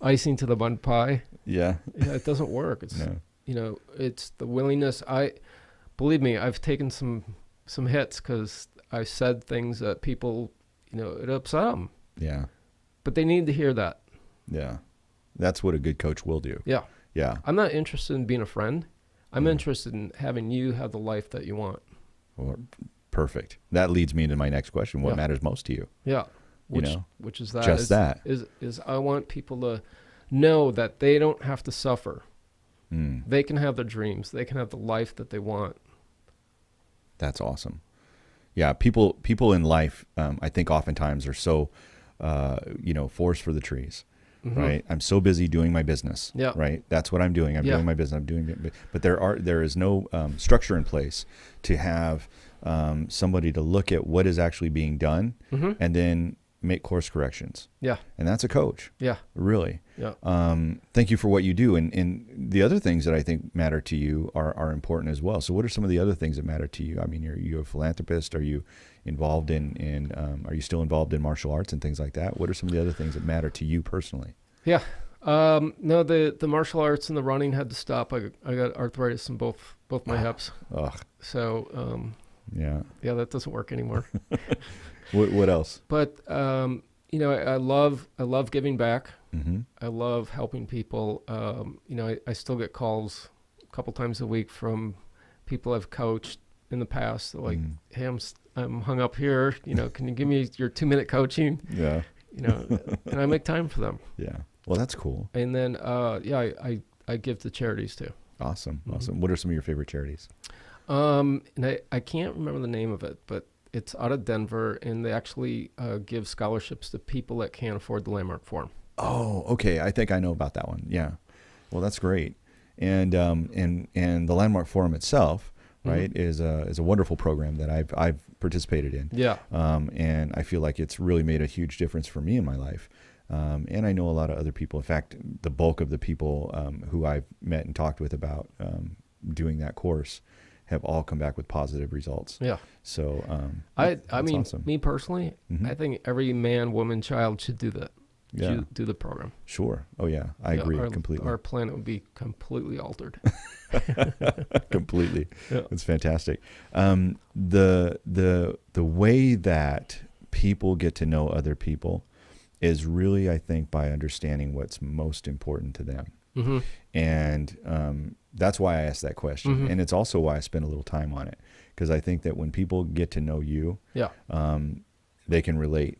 icing to the bun pie. Yeah. It doesn't work. It's it's the willingness. Believe me, I've taken some hits because I said things that people, it upset them. Yeah. But they need to hear that. Yeah. That's what a good coach will do. Yeah. Yeah. I'm not interested in being a friend. I'm interested in having you have the life that you want. Well, perfect. That leads me into my next question. What matters most to you? Yeah. Which is that. Just that. Is I want people to know that they don't have to suffer. They can have their dreams. They can have the life that they want. That's awesome. Yeah, people in life, I think oftentimes are so forest for the trees. Right. I'm so busy doing my business. Yeah. Right. That's what I'm doing. I'm doing my business. I'm doing it. But there is no structure in place to have somebody to look at what is actually being done and then make course corrections. Yeah. And that's a coach. Yeah. Really. Yeah. Thank you for what you do. And the other things that I think matter to you are important as well. So what are some of the other things that matter to you? I mean, are you a philanthropist? Are you involved are you still involved in martial arts and things like that? What are some of the other things that matter to you personally? Yeah. No, the martial arts and the running had to stop. I got arthritis in both my hips. Ugh. So, yeah, that doesn't work anymore. What else? But, I love giving back. Mm-hmm. I love helping people. I still get calls a couple times a week from people I've coached in the past. They're like, hey, I'm hung up here. Can you give me your 2-minute coaching? Yeah. And I make time for them. Yeah. Well, that's cool. And then, I give to charities too. Awesome. Awesome. What are some of your favorite charities? And I can't remember the name of it, but it's out of Denver, and they actually give scholarships to people that can't afford the Landmark Forum. Oh, okay. I think I know about that one. Yeah. Well, that's great. And the Landmark Forum itself, right, is a wonderful program that I've participated in. Yeah. And I feel like it's really made a huge difference for me in my life. And I know a lot of other people. In fact, the bulk of the people who I've met and talked with about doing that course have all come back with positive results. Yeah. So I mean, awesome. Me personally, I think every man, woman, child should do that. Yeah. Should do the program. Sure. Oh yeah, I agree completely. Our planet would be completely altered. Completely. Yeah. It's fantastic. The way that people get to know other people is really, I think, by understanding what's most important to them. Mm-hmm. And that's why I asked that question. Mm-hmm. And it's also why I spend a little time on it, because I think that when people get to know you, they can relate,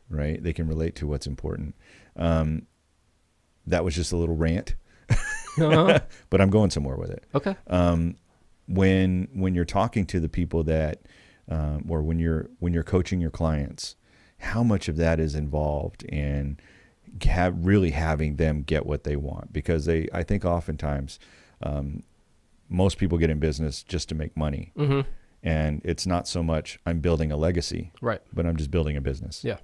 right? They can relate to what's important. That was just a little rant, but I'm going somewhere with it. Okay. When you're talking to the people that, or when you're coaching your clients, how much of that is involved in really having them get what they want? Because I think oftentimes most people get in business just to make money. Mm-hmm. And it's not so much I'm building a legacy, right? But I'm just building a business. Yeah.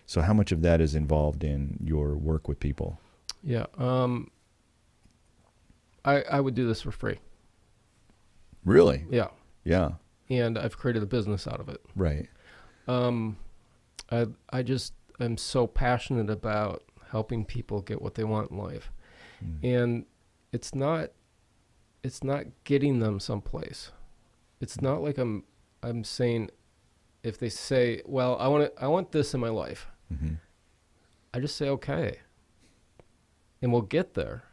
So how much of that is involved in your work with people? Yeah. I would do this for free. Really? Yeah. Yeah. And I've created a business out of it. Right. I just am so passionate about helping people get what they want in life. And it's not getting them someplace. It's not like I'm saying, if they say, well, I want this in my life. Mm-hmm. I just say, okay. And we'll get there.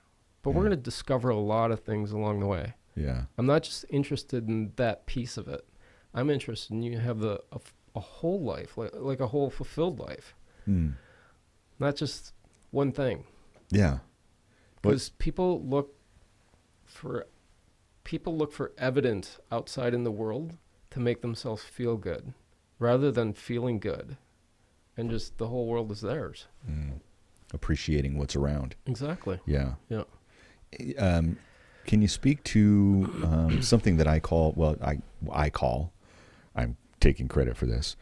But we're going to discover a lot of things along the way. Yeah. I'm not just interested in that piece of it. I'm interested in you have a whole life, like a whole fulfilled life. Not just one thing. Yeah. Because people look for evidence outside in the world to make themselves feel good, rather than feeling good and just the whole world is theirs. Appreciating what's around. Exactly. Yeah. Yeah. Can you speak to something that I'm taking credit for this.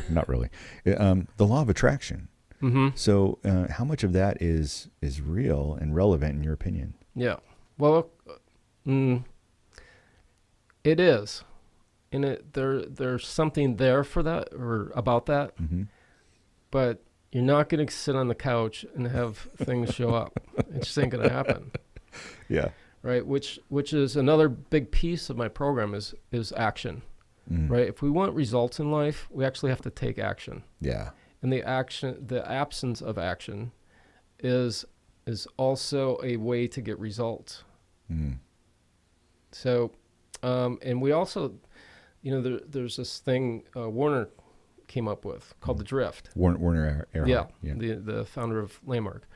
Not really. The law of attraction. Mm-hmm. So how much of that is real and relevant in your opinion? Yeah. Well, it is. And there's something there for that or about that. Mm-hmm. But you're not going to sit on the couch and have things show up. It just ain't going to happen. Yeah. Right. Which is another big piece of my program is action. Right. If we want results in life, we actually have to take action. Yeah. And the absence of action is also a way to get results. So, and we also, there's this thing Warner came up with called the drift. Warner Earhart. Yeah. The founder of Landmark,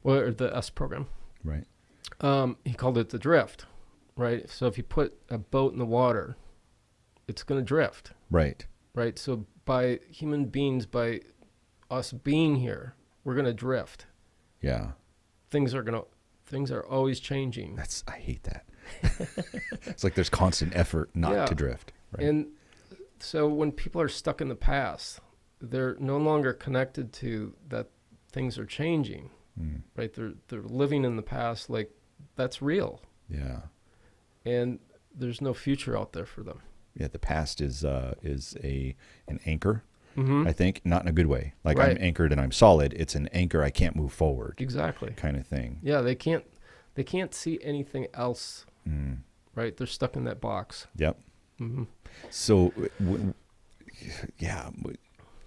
or the S program. Right. He called it the drift. Right. So if you put a boat in the water, it's going to drift. Right. Right. So by human beings, by us being here, we're going to drift. Yeah. Things are always changing. I hate that. It's like there's constant effort not to drift. Right? And so when people are stuck in the past, they're no longer connected to that things are changing, right? They're living in the past like that's real. Yeah. And there's no future out there for them. Yeah, the past is an anchor, I think, not in a good way. Like Right. I'm anchored and I'm solid. It's an anchor I can't move forward. Exactly. Kind of thing. Yeah, they can't see anything else, right? They're stuck in that box. Yep. Mm-hmm. So,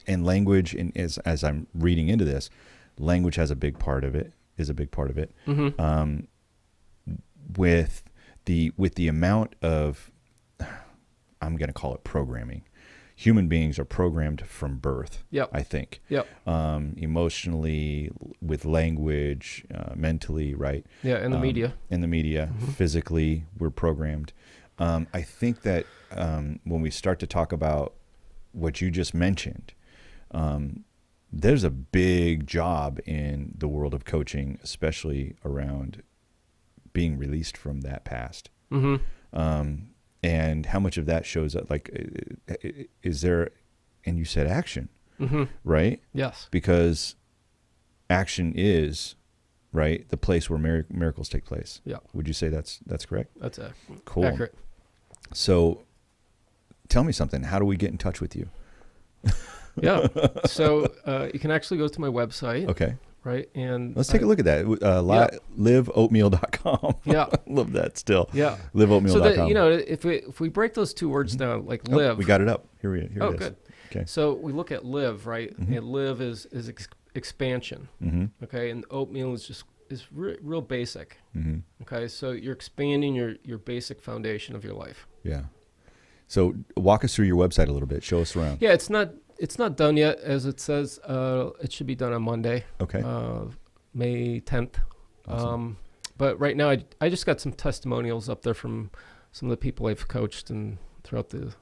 and language, and as I'm reading into this, language has a big part of it. Mm-hmm. With the amount of, I'm going to call it programming. Human beings are programmed from birth. Yep. I think. Yep. Emotionally, with language, mentally, right? Yeah, in the media. In the media, physically, we're programmed. I think that when we start to talk about what you just mentioned, there's a big job in the world of coaching, especially around being released from that past. Mm-hmm. And how much of that shows up? Like, is there, and you said action, right? Yes. Because action is, right, the place where miracles take place. Yeah. Would you say that's correct? That's Cool. accurate. So tell me something. How do we get in touch with you? Yeah. So you can actually go to my website. Okay. Right. And Let's take a look at that. Liveoatmeal.com. Yeah. Love that still. Yeah. Liveoatmeal.com. So if we break those two words down, like live. We got it up. Here it is. Good. Okay. So we look at live, right? And live is expansion. Okay. And oatmeal is real basic. Okay. So you're expanding your basic foundation of your life. Yeah. So walk us through your website a little bit. Show us around. Yeah. It's not done yet, as it says. It should be done on Monday. Okay. May 10th. Awesome. But right now, I just got some testimonials up there from some of the people I've coached and throughout the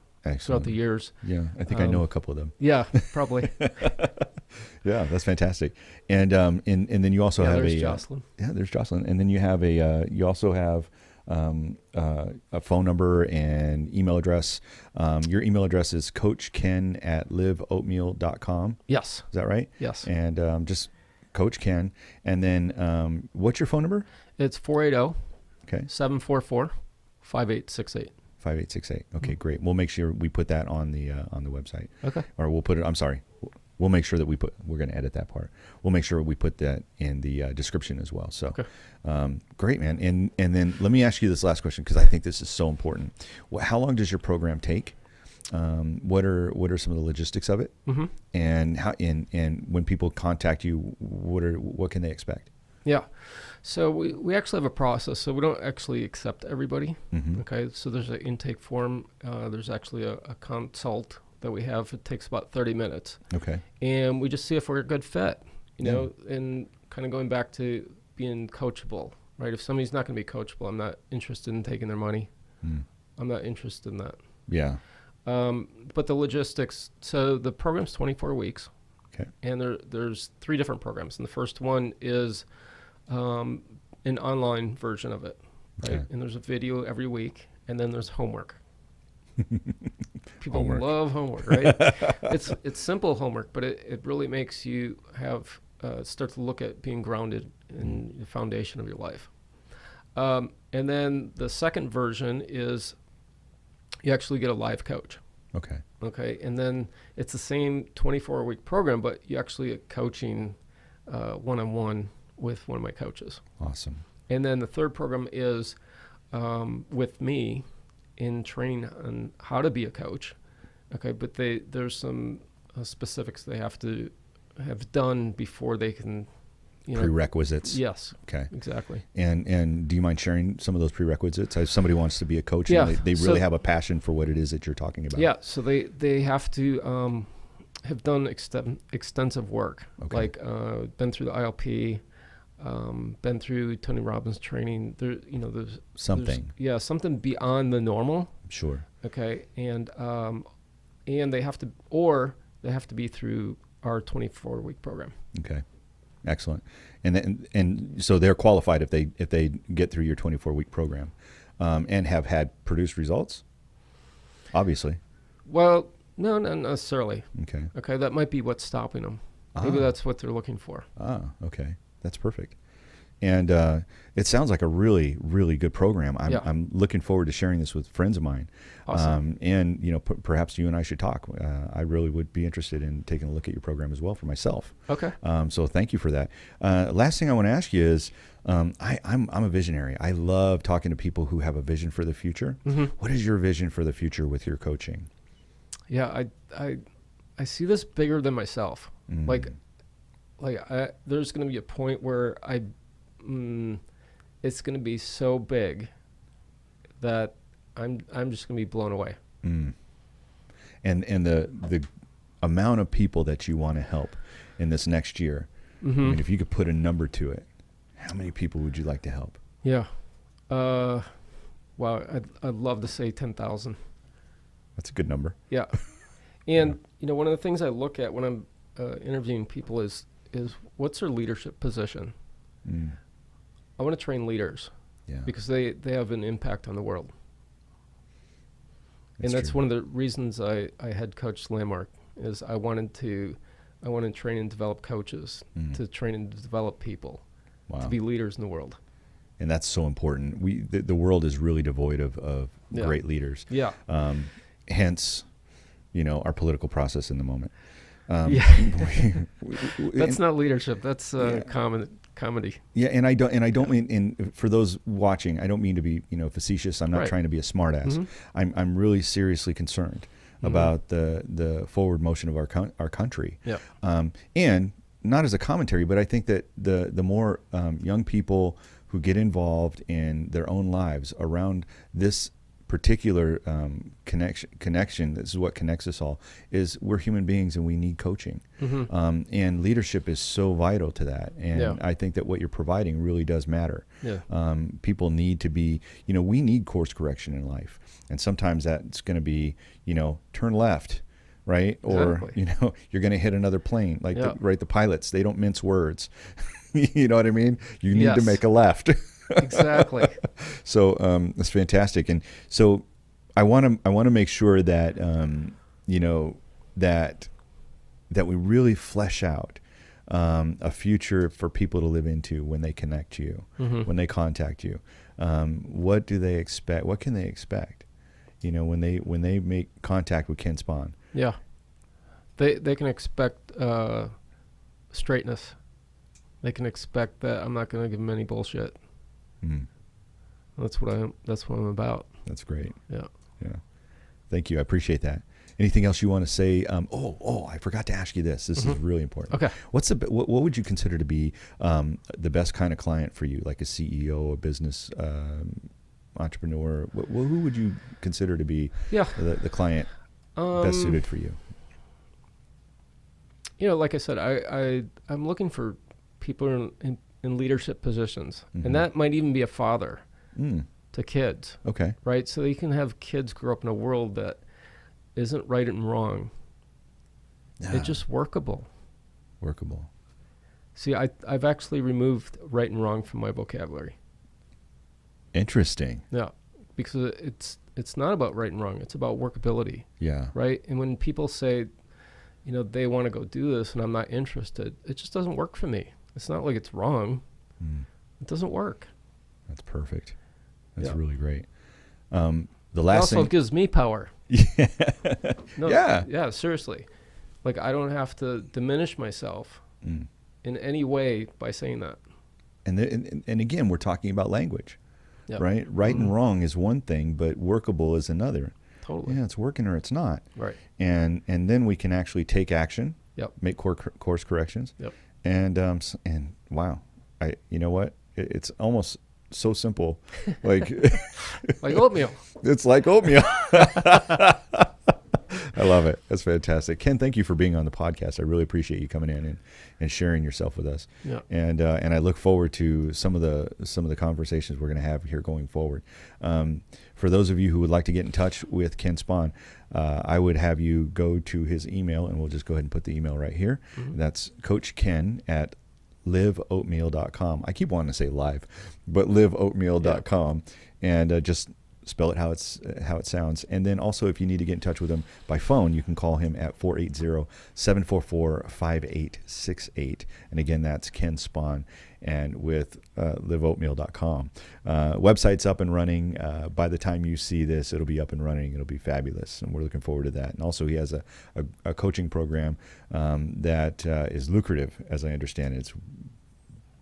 years. Yeah, I think I know a couple of them. Yeah, probably. Yeah, that's fantastic. And then you also have there's Jocelyn. Yeah, there's Jocelyn. And then you have you also have a phone number and email address. Your email address is coachken@liveoatmeal.com. Yes. Is that right? Yes. And just Coach Ken. And then what's your phone number? It's 480 Okay. 744 5868. 5868. Okay, great. We'll make sure we put that on the website. Okay. Or we'll put it, I'm sorry. We'll make sure that we're going to edit that part. We'll make sure we put that in the description as well. So, great, man. And then let me ask you this last question, because I think this is so important. How long does your program take? What are some of the logistics of it? And how and when people contact you, what can they expect? Yeah. So we actually have a process. So we don't actually accept everybody. Okay. So there's an intake form. There's actually a consult that we have. It takes about 30 minutes. Okay. And we just see if we're a good fit, you know, and kind of going back to being coachable, right? If somebody's not going to be coachable, I'm not interested in taking their money. I'm not interested in that. Yeah. But the logistics, so the program's 24 weeks. Okay. And there's 3 different programs. And the first one is an online version of it, right? Okay. And there's a video every week, and then there's homework. People love homework, right? It's simple homework, but it really makes you start to look at being grounded in the foundation of your life. And then the second version is you actually get a live coach. Okay. Okay. And then it's the same 24-week program, but you actually get coaching one-on-one with one of my coaches. Awesome. And then the third program is with me in training on how to be a coach. Okay. But there's some specifics they have to have done before they can, prerequisites. Yes. Okay. Exactly. And do you mind sharing some of those prerequisites? If somebody wants to be a coach, and they really have a passion for what it is that you're talking about. Yeah. So they have to have done extensive work, like been through the ILP, been through Tony Robbins training. There's something. Something beyond the normal. Sure. Okay. And they have to be through our 24-week program. Okay. Excellent. And so they're qualified if they get through your 24-week program, and have had produced results, obviously. Well, no, not necessarily. Okay. Okay, that might be what's stopping them. Maybe that's what they're looking for. Okay. That's perfect. And it sounds like a really, really good program. I'm looking forward to sharing this with friends of mine. Awesome. And, perhaps you and I should talk. I really would be interested in taking a look at your program as well for myself. Okay. So thank you for that. Last thing I want to ask you is, I'm a visionary. I love talking to people who have a vision for the future. Mm-hmm. What is your vision for the future with your coaching? Yeah, I see this bigger than myself. Mm. There's going to be a point where it's going to be so big that I'm just going to be blown away. Mm. And the amount of people that you want to help in this next year. Mm-hmm. I mean, if you could put a number to it, how many people would you like to help? Yeah. Wow. I'd love to say 10,000. That's a good number. Yeah. And one of the things I look at when I'm interviewing people is what's their leadership position? Mm. I want to train leaders because they have an impact on the world. That's one of the reasons I had coached Landmark is I wanted to train and develop coaches to train and develop people to be leaders in the world. And that's so important. The world is really devoid of great leaders. Yeah. Hence, our political process in the moment. That's not leadership. That's comedy. Yeah, and I don't mean, for those watching, I don't mean to be facetious. I'm not trying to be a smartass. Mm-hmm. I'm really seriously concerned about the forward motion of our country. Yeah. And not as a commentary, but I think that the more young people who get involved in their own lives around this particular connection, this is what connects us all, is we're human beings and we need coaching. Mm-hmm. And leadership is so vital to that. And I think that what you're providing really does matter. Yeah. People need to be, we need course correction in life. And sometimes that's going to be, turn left, right? Exactly. Or, you're going to hit another plane. Like, the pilots, they don't mince words. You know what I mean? You need to make a left. Exactly. So it's fantastic, and so I want to make sure that that we really flesh out a future for people to live into when they connect to you, when they contact you. What do they expect? What can they expect? When they make contact with Ken Spohn. Yeah, they can expect straightness. They can expect that I'm not going to give them any bullshit. Mm. That's what I'm about. That's great. Yeah. Yeah. Thank you. I appreciate that. Anything else you want to say? I forgot to ask you this. This is really important. Okay. What would you consider to be the best kind of client for you? Like a CEO, a business entrepreneur? Who would you consider to be the client best suited for you? Like I said, I'm looking for people in leadership positions, and that might even be a father to kids. Okay. Right? So you can have kids grow up in a world that isn't right and wrong. It's just workable. Workable. See, I've actually removed right and wrong from my vocabulary. Interesting. Yeah, because it's not about right and wrong. It's about workability. Yeah. Right? And when people say, they want to go do this and I'm not interested, it just doesn't work for me. It's not like it's wrong. It doesn't work. That's perfect. That's really great. The last it also thing gives me power. Yeah. No, yeah, seriously. Like, I don't have to diminish myself in any way by saying that. And again, we're talking about language, right? Right and wrong is one thing, but workable is another. Totally. Yeah, it's working or it's not. Right. And then we can actually take action. Yep. Make course corrections. Yep. And wow, you know what? It's almost so simple, like like oatmeal. It's like oatmeal. I love it. That's fantastic. Ken, thank you for being on the podcast. I really appreciate you coming in and sharing yourself with us. Yeah. And I look forward to some of the conversations we're going to have here going forward. For those of you who would like to get in touch with Ken Spohn, I would have you go to his email, and we'll just go ahead and put the email right here. Mm-hmm. That's Coach Ken at liveoatmeal.com. I keep wanting to say live, but liveoatmeal.com, and just spell it how it sounds. And then also, if you need to get in touch with him by phone, you can call him at 480-744-5868. And again, that's Ken Spohn, and with liveoatmeal.com. Website's up and running. By the time you see this, it'll be up and running. It'll be fabulous, and we're looking forward to that. And also, he has a coaching program that is lucrative, as I understand it. It's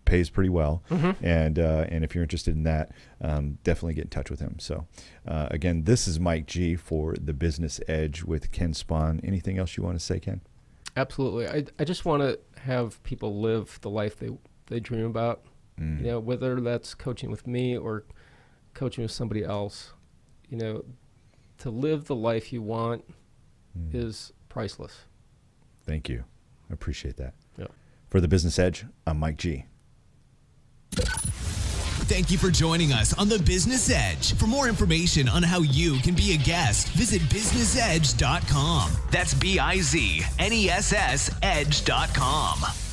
pays pretty well, and if you're interested in that, definitely get in touch with him. So again, this is Mike G for the Bizness Edge with Ken Spohn. Anything else you want to say, Ken? Absolutely. I just want to have people live the life they dream about. You know, whether that's coaching with me or coaching with somebody else, you know, to live the life you want is priceless. Thank you. I appreciate that. Yeah. For the Bizness Edge, I'm Mike G. Thank you for joining us on the Bizness Edge. For more information on how you can be a guest, visit biznessedge.com. That's BIZNESS edge.com.